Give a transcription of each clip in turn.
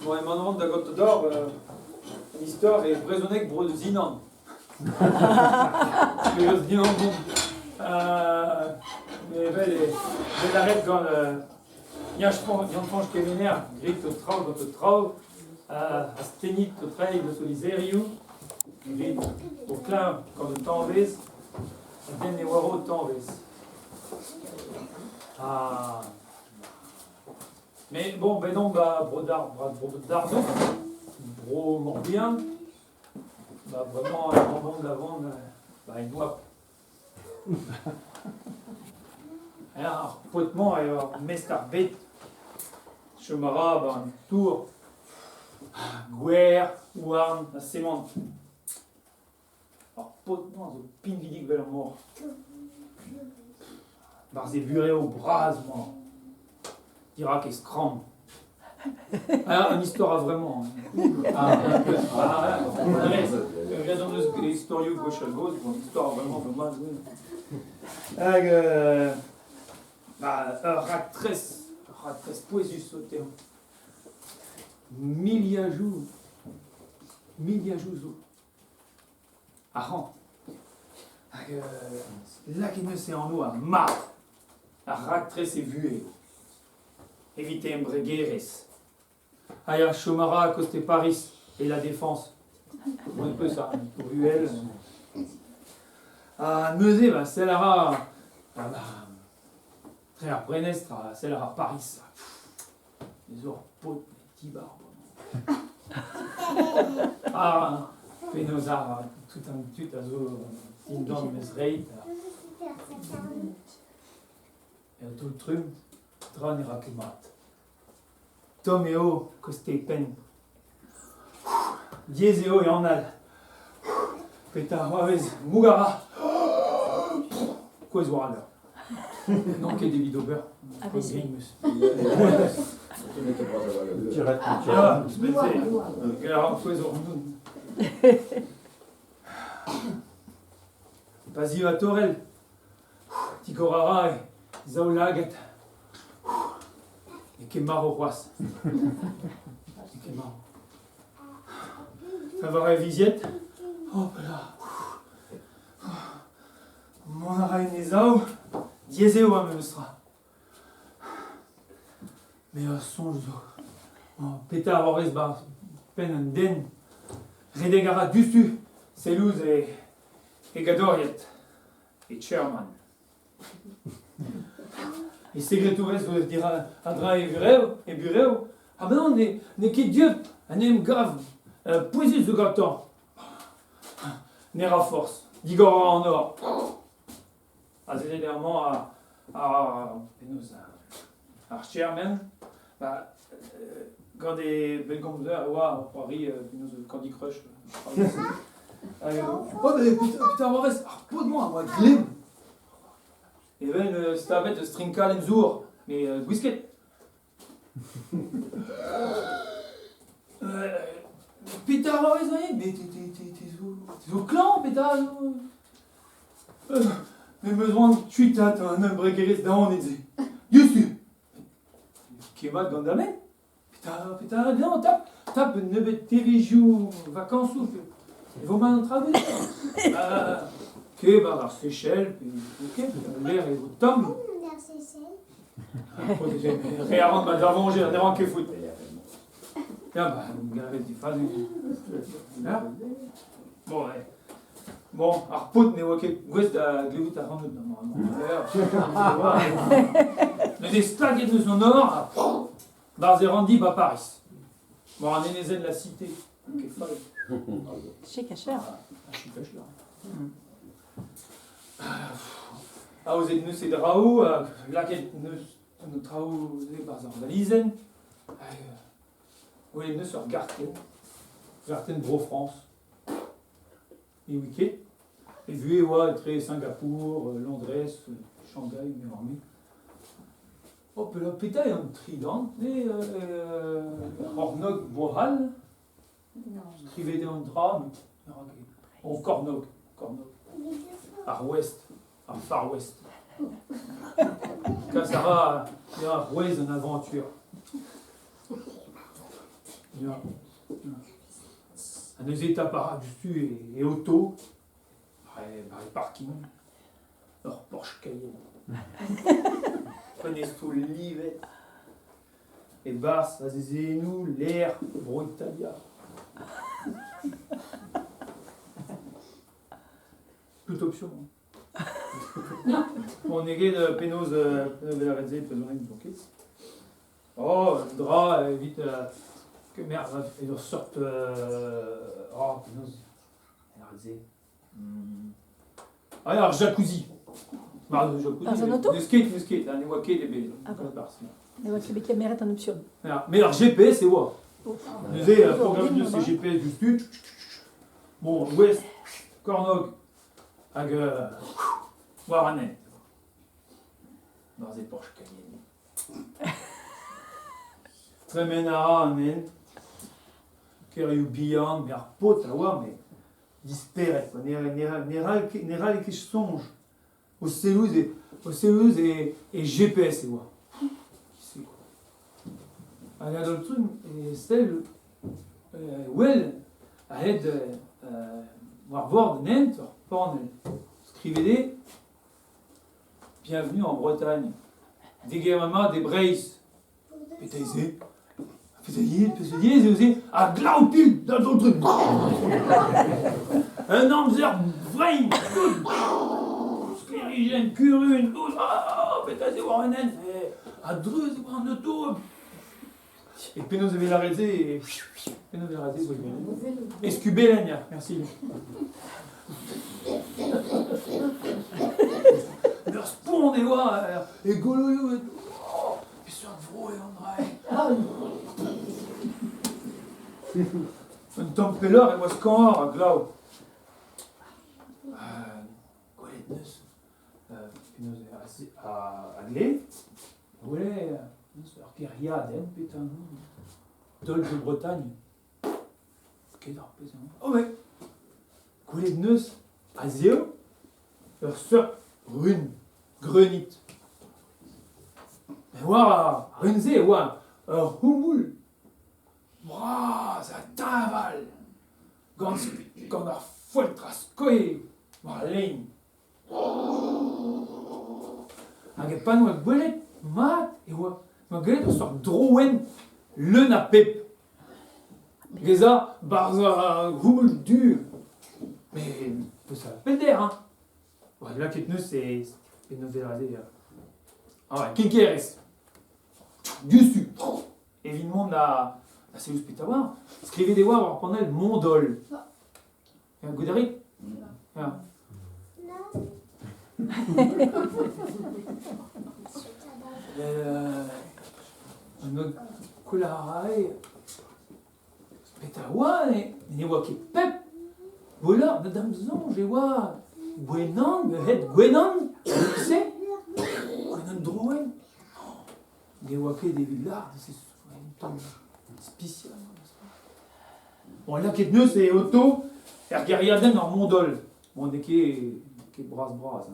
Bon, et maintenant, da got d'or, l'histoire est brésonnée que Zinan. Je dis non, bon. Mais les arrêtes quand je pense que vénère, grite au trau, à sténit au trail de solizériou, grite au clin quand le temps vise, et den les waro au temps vise. Ah. Mais bon, ben non, bah, brodard, bro morbien, bah vraiment, abandon de la vente, bah, une noix. Alors, potement, mestar bet, chemara, bah, un tour, guerre, ouarn, la sémante. Alors, potement, zo pin vidik vel mort. Barzé buré au bras, moi. Irak et scram. Ah, une histoire vraiment. Raison de l'histoire gauche à gauche, une histoire vraiment de moi. Ratresse poésie sauté. Miliajou zo. Ah, là qui me c'est en nous à marre. La ratresse est vuée. Éviter un bregueres. Aya Chomara à côté Paris et la défense. Un peu ça, pour UL. À Meusé, bah, c'est la très à Brenestra, c'est la Paris. Les orpos, les petits barbes. Ah, Penosa, tout un tut à zo, Tindon, Mesreit. Et tout le truc. Dran irakemat. Tom et O, costé pen. Diez et O et en al. Pétard, Wavez, Mougara. Quoi ce là? Non, qu'il y a des vidéos. Grimus. Vas-y, à Torel. Ticorara et Zaulagat. Et Kemar au roi. Kemar. Ça va visite. Oh là. Mon araïne est zao. Diezéo à Memestra. Mais songe zo. Pétard Horace Bar. Pen and Den. Redegara Dustu. Selouz et Gadoriet. Et Chairman. Et secrétaires doivent dire Adra et Bureo. Ah ben non, n'est que Dieu, un aime grave, poésie de gâteau. Nera force, Digora en or. Ah, c'est dernièrement à Chairman, bah, quand des belles compteurs, à Paris, Candy Crush. Oh, mais putain, Maurice, pas de moi, moi, Glim. Et ben, c'est avec le Stringkal et Zour, mais whisky. Pétard, mais t'es au clan, pétard. Mais besoin de tuer un homme guérisse dans on est Yusu. Qui est mal dans la main. Pétard, non, tape, ne bête TV joue vacances ou il vaut mal travailler. Ok, bah, Seychelles, ok, l'air est au tom. Réarrête, bah, d'avant, j'ai un qui fout. Tiens, bah, regardez, tu fais bon, ouais. Bon, alors, pote, mais ok, ouest à Glévout à Randou, normalement. Mais des stades de son nord, Barzerandi, bah, Paris. Bon, un énézé de la cité, qui est folle. Chez Cacheur. Chez Cacheur. Ah, vous êtes nous, c'est de Raoult, là, notre Raoult, c'est Barzar Valizen. Vous êtes nous sur Garten, Gros-France. Et week-end. Et vu, ouais, très Singapour, Londres, Shanghai, Miami. Hop là, pétaille un trident, et Ornog, Bohal. Scrivez dans le drame. Oh, Cornog. À ouest, à Far West. Cassara, il y a Ruiz en aventure. Un des états dessus et auto, par les parkings, leur Porsche Cayenne. Prenez sous l'hiver. Et basse, nous l'air, Italia. Toute option. On est de pénose de la redze, ok. Oh, un drap, vite, que merde, ils sortent. Oh, pénose, la redze. Alors, jacuzzi. Dans un auto? Le skate, là, les waquets, les bébés. Les waquets, qui méritent en option. Mais alors, GPS, c'est quoi? Vous avez programme de ces GPS du stud. Bon, ouest, Cornog, avec Waranet. Dans des Porsche Cayenne. Tremenara, amen. Keriou Bian, mais pote, mais disparaît. Néral qui songe. Au Célouse et GPS, c'est quoi? Alors, dans le truc, c'est well, ahead, voir de Nantes, scrivez bienvenue en Bretagne. Des gamins, des braces, pétaisés, aussi, à Glaupil, dans le truc. Un Amzer, vrai, sclérigène, curune, pétaisé, voir un naine, à Dreux, c'est un auto. Et Pénose de la Redze et Pénose de la Redze, Escubélania, merci. Leur spawn des voix, et Goloyo, et puis sur Vro et André. Un tempeller et Wascor, à Glau. Goletnus, Pénose à Glé. Ouais. Alors qu'il y a rien, putain, Dol de Bretagne. Ok, oh ouais. Couler de Neus, Azio, leur sœur, Rune, Grenit. Mais voilà, Runze, voilà, Humul, ça t'aval. Quand on a folle trascoé, Marlène. Un pas nous, bolet, mat, et ouais. Ma gueule, on sort drouen le napep. Geza, barza, goumul dur. Mais ça fait d'air, hein. Ouais, là, qu'est-ce que c'est une nouvelle idée. Ah ouais, Kinkeres. Dessus. Évidemment, c'est le spectateur. Scrivez des voix, alors pendant le mondol. Un goudari. Un autre coularay, pétaouan, et voit qui pep, voilà, madame Zon, j'ai vois, Gwenan, le head Gwenan, tu sais, Gwenan Drouen, des waquets des villards, c'est spécial. Bon, là, qui est mieux, c'est Otto, et Argariaden en Mondol. Bon, dès qui est brasse, hein,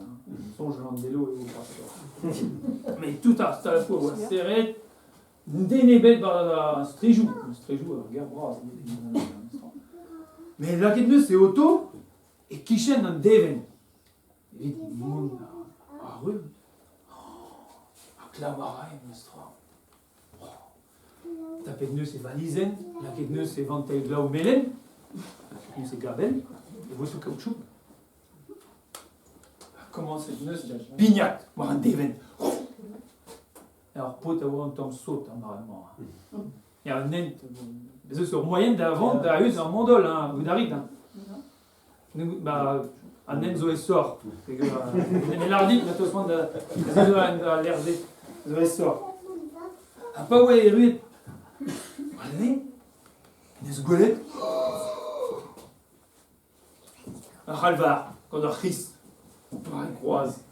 songe l'andello et au brasse. Mais tout à la fois, c'est vrai. Dénébet dans un stréjou, regarde, bras. Mais la quête c'est Otto et Kishen dans Deven. Et le monde à rue, à Clavara et Nostra. La quête c'est Valizen, la quête c'est Vantel Glau Melen, la quête c'est Gabel, et vous sous caoutchouc. Comment c'est c'est Bignac, voir un Deven. Alors, pote avoir un temps saute, normalement. Il y a un nain, c'est sur moyenne d'avant, t'as eu un mondol, hein, vous n'arrivez, hein. Bah, un nain zoé sort. Mais l'ardi, la tosse de l'RD, zoé sort. Ah, pas ouais, rude. Allez, une esgolette. Un halvar, quand on Christ, on croise.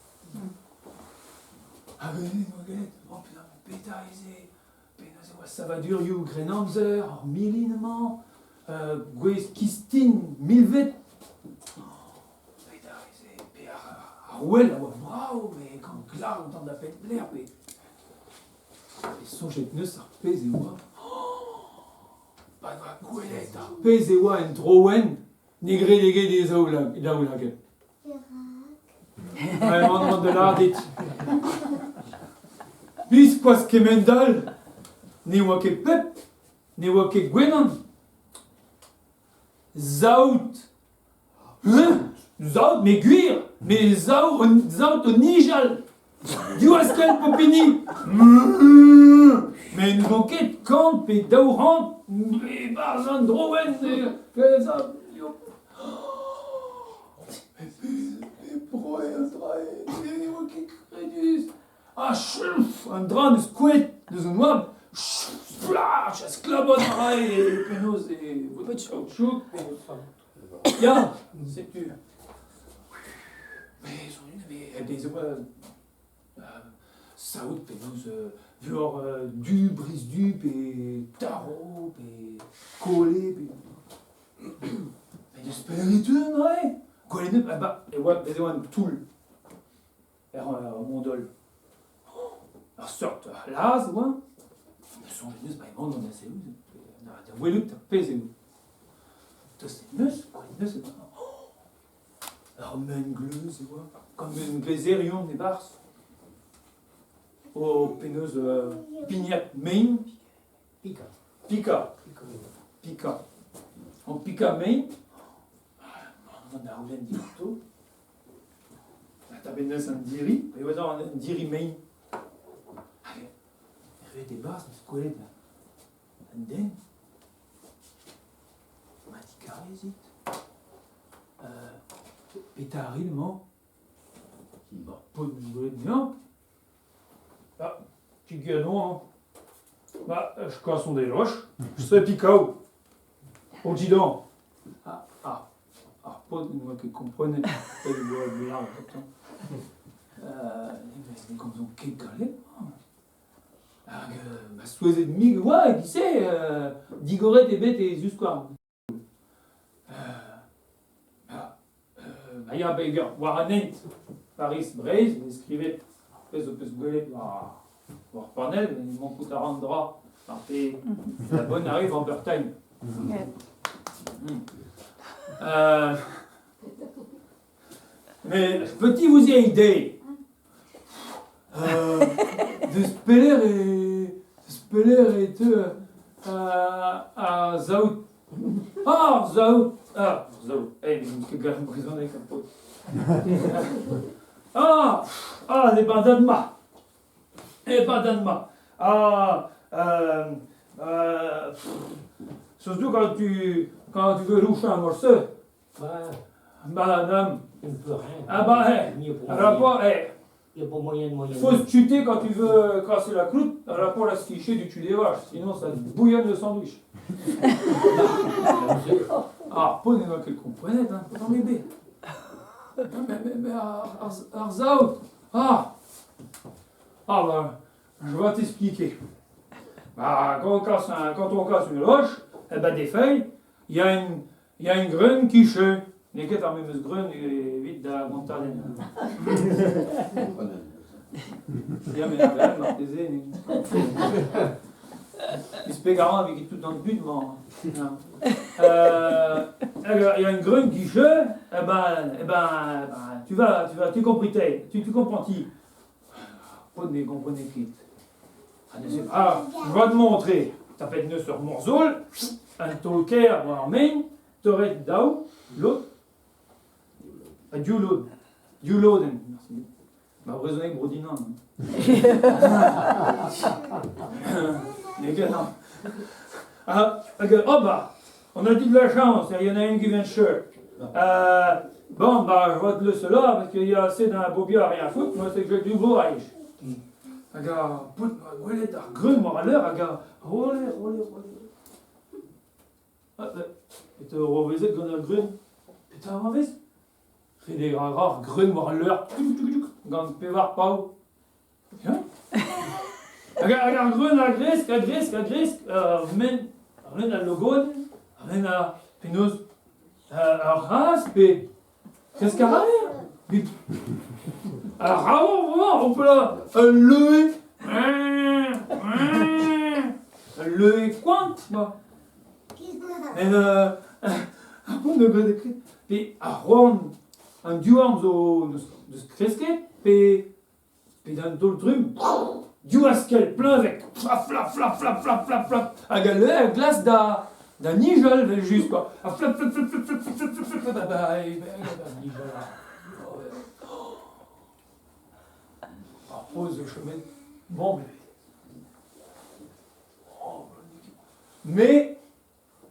Ah, venez, Marguerite. Oh putain, pétarisé. Ça va durer, Grenanzer, milinement, Kistin, Milvet. Pétarisé. Puis Arwell, bravo, mais quand là, on entend la peine de l'air, mais. Et son jet de nœud, ça repèse et moi. gwelet ar pez e oa en droen, ne gredeget e daoulaget. Vraiment de l'ardit. Bis poaz kemendal, ne oa ket pep, ne oa ket gwenan. Zaout. Zaout, me gwir, me zaout o nijal. Diwaskel popini. Mais nous enquête quand pe daourant et barzan droen et ça un dran de squet de zon wab splash as klabot aray et penos et chouk ya c'est tu mais des saout penos genre du brise du et tarot et collé mais de spiritu ouais collé de bah et ouais des one tool mondol alors sorte là c'est bon mais son genus pas monde on a c'est on a dit ouais tu pèse tu c'est neus quoi neus c'est alors même glue c'est quoi comme une glazérion des bars au peneuse Pignac Main. Pica. En Pica Main. On a roulé un directo. La peneuse un diri. Et on a un diri Main. Allez. Il y avait des bars, on se collait là. Un den. On m'a dit carré, hésite. Pétari, le mot. Bon, pas de boulet de viande. Ah, petit guenon, hein. Bah, je casse des roches, je serais picao. Au gidon. Ah, pas de moi qui comprenait. Pas de bois de l'arbre, pourtant. Mais comme on qu'est galé. Ma souhaité de mig, ouais, qui sait, digoret et bête et jusqu'à. Maya Baker, Warrenet, Paris, Braise, il écrivait. Pèse au pèse gueulet, voir panel, il m'en coûte à rendre droit. La bonne arrive en Bretagne. Mais petit vous y a idée de speller et à Zaout. Ah, Zaout. Eh, mais je me suis emprisonné avec un pote. Les bandanements. Surtout quand tu veux loucher un morceau. Madame. Je ne peux rien. Rapport, il n'y a pas moyen. Faut se tuer quand tu veux casser la croûte, rapport à ce cliché du tu des vaches, sinon ça bouillonne le sandwich. Pas des gens qui le comprenaient, hein, pas dans les baies. Mais Arzaout, je vais t'expliquer. Quand on casse une roche, des feuilles, il y a une graine qui chute. Les gars, parmi mes graines, vite de la montagne. Il y a mes graines, martésées. Il se fait garant avec tout dans le but, moi. Il y a une graine qui chute, tu comprends, tu comprends-tu? Pas de comprenez quitte. Je vais te montrer. Tu as une sur Morzol, un tolker en main, t'aurais d'au, l'autre. Duloden. Merci. Bah, raisonnez que Brodinant. Les gars, non. On a dit de la chance, il y en a une qui vient de chercher. Je vote le cela parce qu'il y a assez d'un bobia à rien foutre, moi c'est que j'ai du bourrage. Voilà, t'as grun, moi à l'heure, roule. Et tu revisé de grun, et tu as revisé? Fais des rares grun, moi à l'heure, gant pévar pau. Regarde, grun, à grisque, ramène à logon, ramène à pénose, à race, et qu'est-ce qu'il y a? Alors, on peut là, le quant, moi. En a poan da gade kret. Pe a c'hoant an diwar zo deus kresket, pe d'an dol drum, diwaskel pleuvek, flap, flap, flap, flap, flap, flap, flap, hag a leu glas da nijol vel just, quoi. A flap, flap, flap, flap, flap, flap, flap, flap, flap, flap, nijol. Ar poz o chomet, bon, mais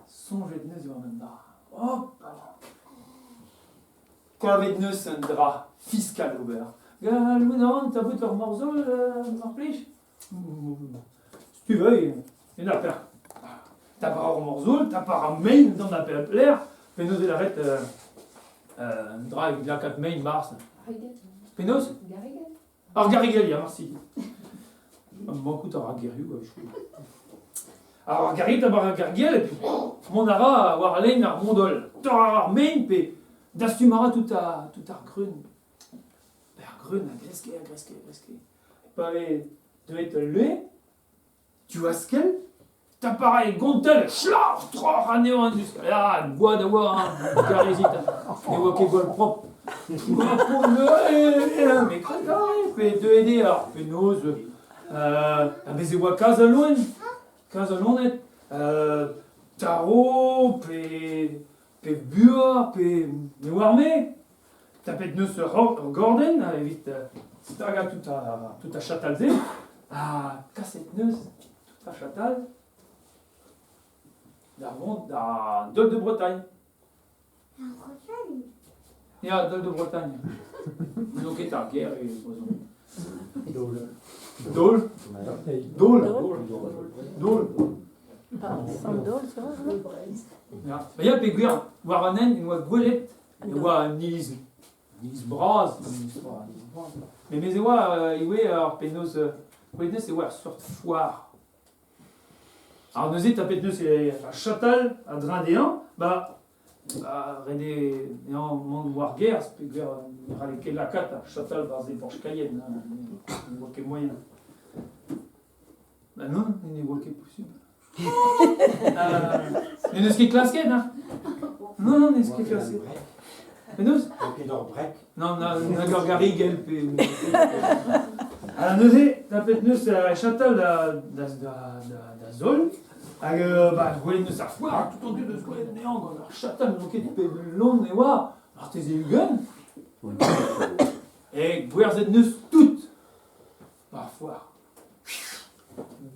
sonjet neus eo an dra. Hop! Koavet neus un dra fiskal ober. Gallounan, t'as vout ur morzol, mar plij? Si tu veux, en a per. T'as pas ur morzol, t'as pas un main dans la pepler, penaos e l'arret un dra avec lakat main mars. Penaos? Ar garigel, ya, merci. Mankout ar garigel, je trouve. Alors, ar garigel, t'as pas ar garigel, et puis, mon ara war alein ar mondol. T'as ar main, pe dastumara tout ar grun. Ar grun, a greske. Pave, devet lue, tu waskel, t'as pareil, gontel, schlar, tror, aneo indus. Ah, bois d'avoir un garizit, ne oa ket gol prop. Mais crête carré, pe de aider, alors, pe noz, bez e oa kaz a lonet, taro, pe buor, pe ne war me, tapet neus ur gorden, evit staga tout a chatalze, kaset neus, tout a chatal, da dol de Bretagne. Ya, dol de Bretagne. Donc et ar guerre et Dol. San dol, c'est vrai. Ya, ya pe gwir war anen en oa gwelet, e oa niz braz, mais e oa iwe ar penaos gwelet neus e oa ar sort foire. Alors neuze tapet neus a chatal a drindean, rede ean mont war gers, pe gwir rale ket lakat a chatal war ze porch kayen, ne oa ket moyen. Non, ne oa ket possible. Ne neus ket klasket, hein? Non, neus ket klasket. Penaos? Non, na garigel pe... Alors neuze tapet neus a chatal da zol, hag gwelet neus ar foire, tout an deus gwelet nean gant ar chatal n'oa ket pe lon e oa, ar teze ugen, e gwerzet neus tout par foire.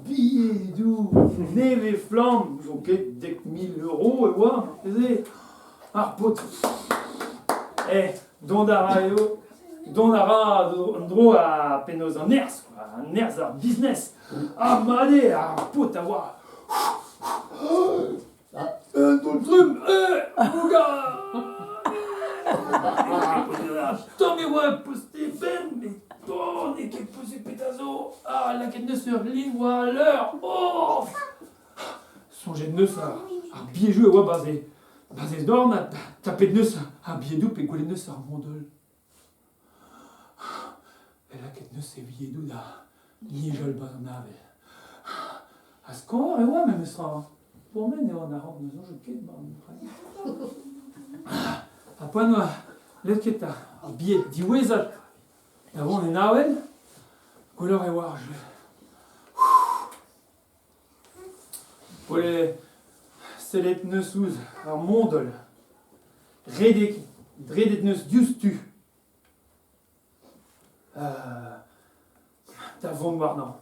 Biedou, neve flam, n'oa ket 10 000 € e oa, ar teze, ar pot. Dont ara an dro a penaos an ers, an ers ar business. Made, ar pot a oa. Dol drum, oga! Tom e oa poste ben, mais ton e ket pose petazo. Laket neus ur lin oa a l'heure. Oh! Sonjet neus ar biejou e oa bazez dorn, tapet neus a biedou pe gwelet neus ar mondol. Laket neus e biedou da nijol bas an avel. Skor e oa même eus pourmen eo an arant neus an jo ket a poan oa let ket a bied diwezat da vont en avel, gwelloc'h e oa ar jeu. Gwele sellet neus ouz ar mondol, dredet neus dioustu. Da vont war nan.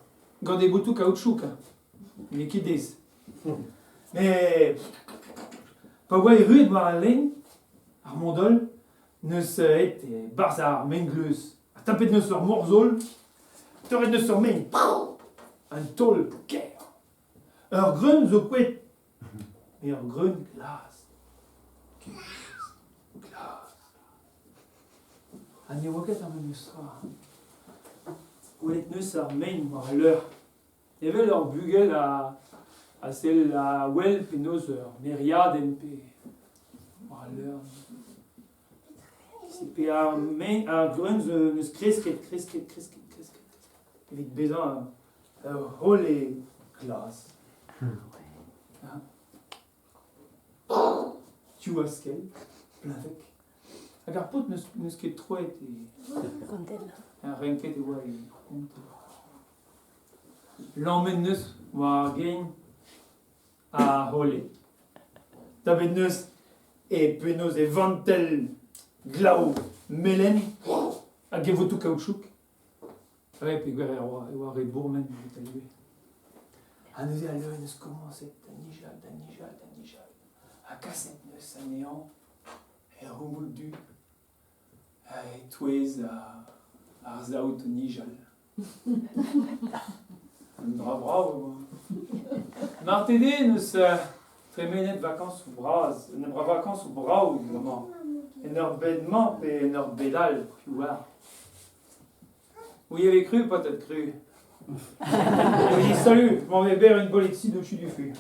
Gant e goutou kaoutchouk, ne ket dez. Mais pa oa e ruet war a len, ar mondol, neus et barz ar mengleus. A tapet neus ur morzol, teuret neus ur meng, un tol ker. Ur grun zo kouet, mais ur grun glas. Glas. Ne oa ket ar men eus tra. Gwelet neus ar main war a l'heure. Evel ur bugel a sel a wel pe neus ur meriaden pe war a l'heure. Pe ar main, ar grun neus kresket. Evit bezañ ur hol e glas. tuaskel, plein avec. Agar pot neus ket troet Contel. renket e oa e kont. L'emmen neus war gain a hole. Tabet neus e penaos e vantel glau melen a gevotou kaoutchouk. Pe gwer e oa e bourmen a neus e a leu neus commencet da nijal. A kaset neus a neant e roumoul du e touez ar zaout o nijal. Un dra brav. Martede neus tremenet vakans ou braz, ne bra vakans ou brav, vraiment. En ur bedman pe en ur bedal, piouar. Vous y avez cru, peut-être cru. Je vous dis salut, je m'en vais faire une bolette ici dessus du feu.